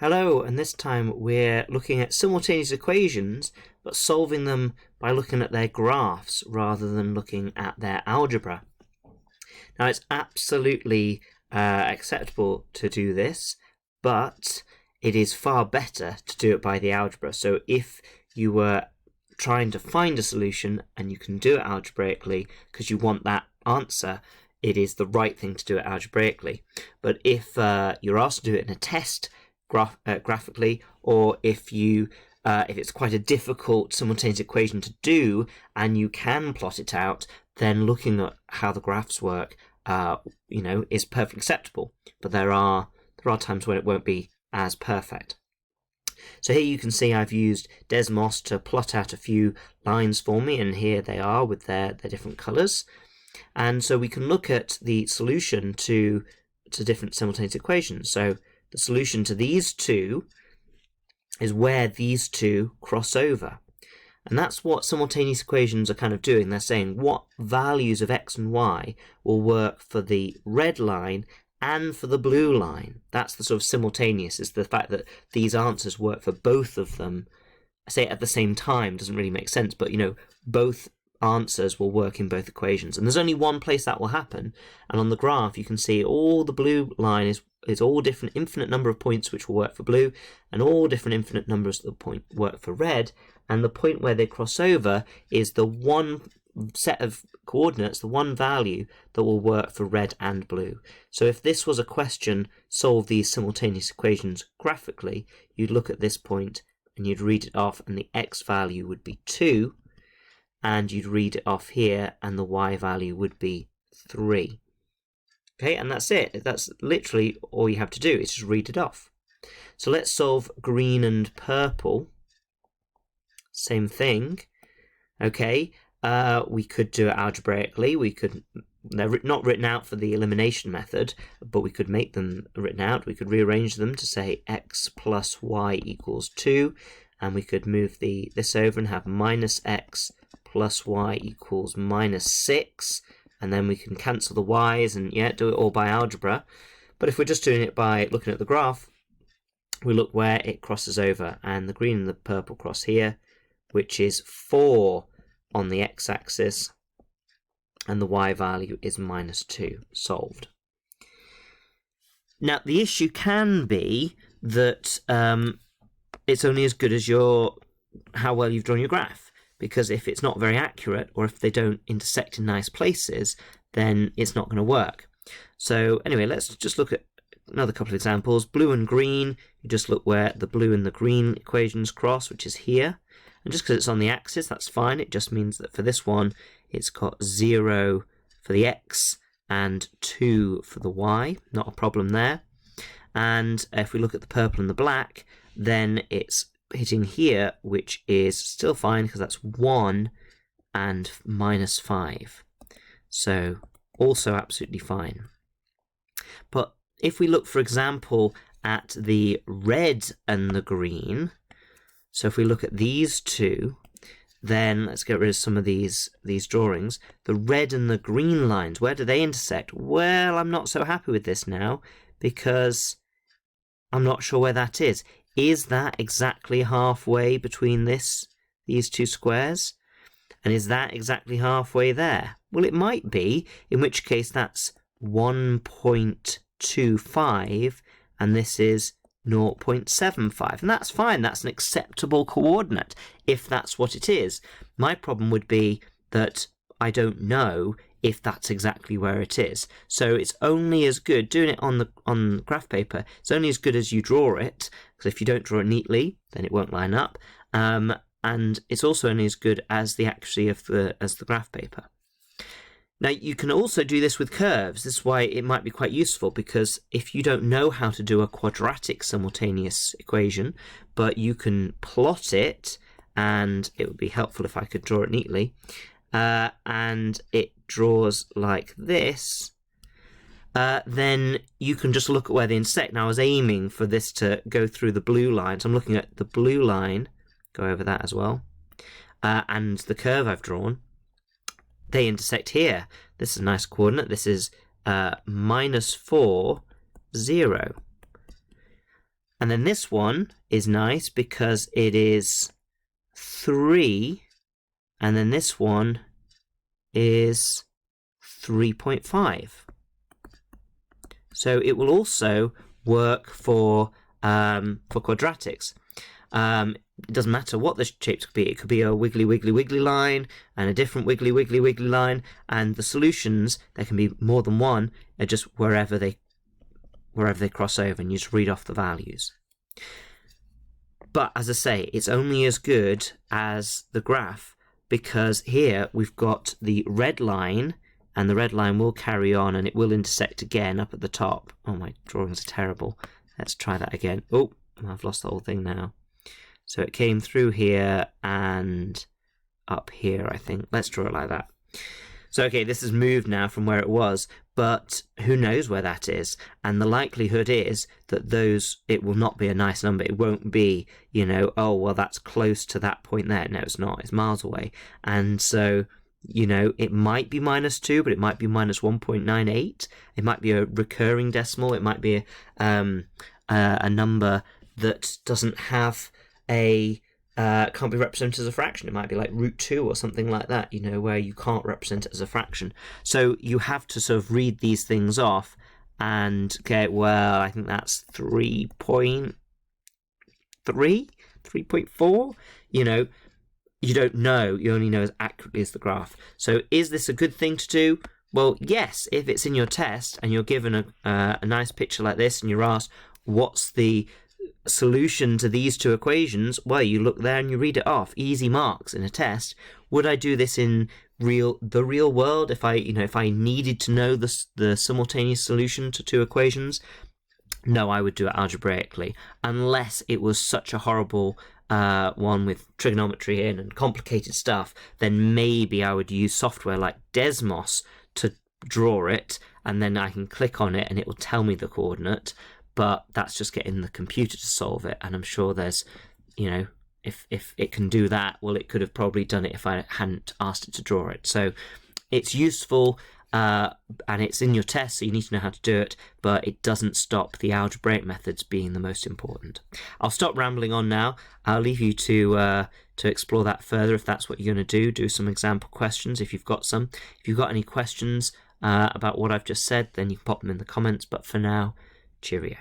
Hello, and this time we're looking at simultaneous equations, but solving them by looking at their graphs rather than looking at their algebra. Now, it's absolutely acceptable to do this, but it is far better to do it by the algebra. So if you were trying to find a solution and you can do it algebraically because you want that answer, it is the right thing to do it algebraically. But if you're asked to do it in a test, graphically, or if it's quite a difficult simultaneous equation to do and you can plot it out, then looking at how the graphs work is perfectly acceptable. But there are times when it won't be as perfect. So here you can see I've used Desmos to plot out a few lines for me, and here they are with their different colors. And so we can look at the solution to different simultaneous equations. So the solution to these two is where these two cross over. And that's what simultaneous equations are kind of doing. They're saying what values of x and y will work for the red line and for the blue line. That's the sort of simultaneous, is the fact that these answers work for both of them. I say at the same time doesn't really make sense, but both answers will work in both equations. And there's only one place that will happen. And on the graph you can see all the blue line is all different infinite number of points which will work for blue, and all different infinite numbers that work for red, and the point where they cross over is the one set of coordinates, the one value that will work for red and blue. So if this was a question, solve these simultaneous equations graphically, you'd look at this point and you'd read it off, and the x value would be 2, and you'd read it off here and the y value would be 3. Okay, and that's it. That's literally all you have to do, is just read it off. So let's solve green and purple. Same thing. Okay, we could do it algebraically. They're not written out for the elimination method, but we could make them written out. We could rearrange them to say x plus y equals 2, and we could move this over and have minus x plus y equals minus 6. And then we can cancel the y's and do it all by algebra. But if we're just doing it by looking at the graph, we look where it crosses over, and the green and the purple cross here, which is 4 on the x-axis, and the y value is minus 2. Solved. Now the issue can be that it's only as good as how well you've drawn your graph. Because if it's not very accurate, or if they don't intersect in nice places, then it's not going to work. So anyway, let's just look at another couple of examples. Blue and green, you just look where the blue and the green equations cross, which is here. And just because it's on the axis, that's fine. It just means that for this one, it's got 0 for the x and 2 for the y. Not a problem there. And if we look at the purple and the black, then it's hitting here, which is still fine because that's 1 and minus 5. So also absolutely fine. But if we look, for example, at the red and the green, so if we look at these two, then let's get rid of some of these drawings. The red and the green lines, where do they intersect? Well, I'm not so happy with this now because I'm not sure where that is. Is that exactly halfway between these two squares? And is that exactly halfway there? Well, it might be, in which case that's 1.25, and this is 0.75. And that's fine. That's an acceptable coordinate, if that's what it is. My problem would be that I don't know if that's exactly where it is. So it's only as good, doing it on the graph paper, it's only as good as you draw it, because if you don't draw it neatly, then it won't line up. And it's also only as good as the accuracy of the graph paper. Now you can also do this with curves. This is why it might be quite useful, because if you don't know how to do a quadratic simultaneous equation, but you can plot it, and it would be helpful if I could draw it neatly, and it draws like this, then you can just look at where they intersect. Now I was aiming for this to go through the blue line, so I'm looking at the blue line, go over that as well, and the curve I've drawn, they intersect here. This is a nice coordinate. This is -4, 0. And then this one is nice because it is 3, and then this one is 3.5. So it will also work for quadratics. It doesn't matter what the shapes could be. It could be a wiggly, wiggly, wiggly line and a different wiggly, wiggly, wiggly line. And the solutions, there can be more than one, are just wherever they cross over, and you just read off the values. But as I say, it's only as good as the graph, because here we've got the red line, and the red line will carry on and it will intersect again up at the top. Oh, my drawings are terrible. Let's try that again. Oh, I've lost the whole thing now. So it came through here and up here, I think. Let's draw it like that. So, okay, this has moved now from where it was, but who knows where that is? And the likelihood is that it will not be a nice number. It won't be, oh, well, that's close to that point there. No, it's not. It's miles away. And so, it might be -2, but it might be -1.98. It might be a recurring decimal. It might be a number that doesn't have can't be represented as a fraction. It might be like √2 or something like that, where you can't represent it as a fraction. So you have to sort of read these things off and okay, well, I think that's 3.3, 3.4, you don't know. You only know as accurately as the graph. So is this a good thing to do? Well, yes, if it's in your test and you're given a nice picture like this and you're asked, what's the solution to these two equations? Well, you look there and you read it off. Easy marks in a test. Would I do this in the real world if I needed to know the simultaneous solution to two equations? No, I would do it algebraically, unless it was such a horrible one with trigonometry in and complicated stuff. Then maybe I would use software like Desmos to draw it, and then I can click on it and it will tell me the coordinate. But that's just getting the computer to solve it, and I'm sure there's, if it can do that, well, it could have probably done it if I hadn't asked it to draw it. So it's useful, and it's in your test, so you need to know how to do it, but it doesn't stop the algebraic methods being the most important. I'll stop rambling on now. I'll leave you to explore that further if that's what you're going to do. Do some example questions if you've got some. If you've got any questions about what I've just said, then you can pop them in the comments. But for now, cheerio.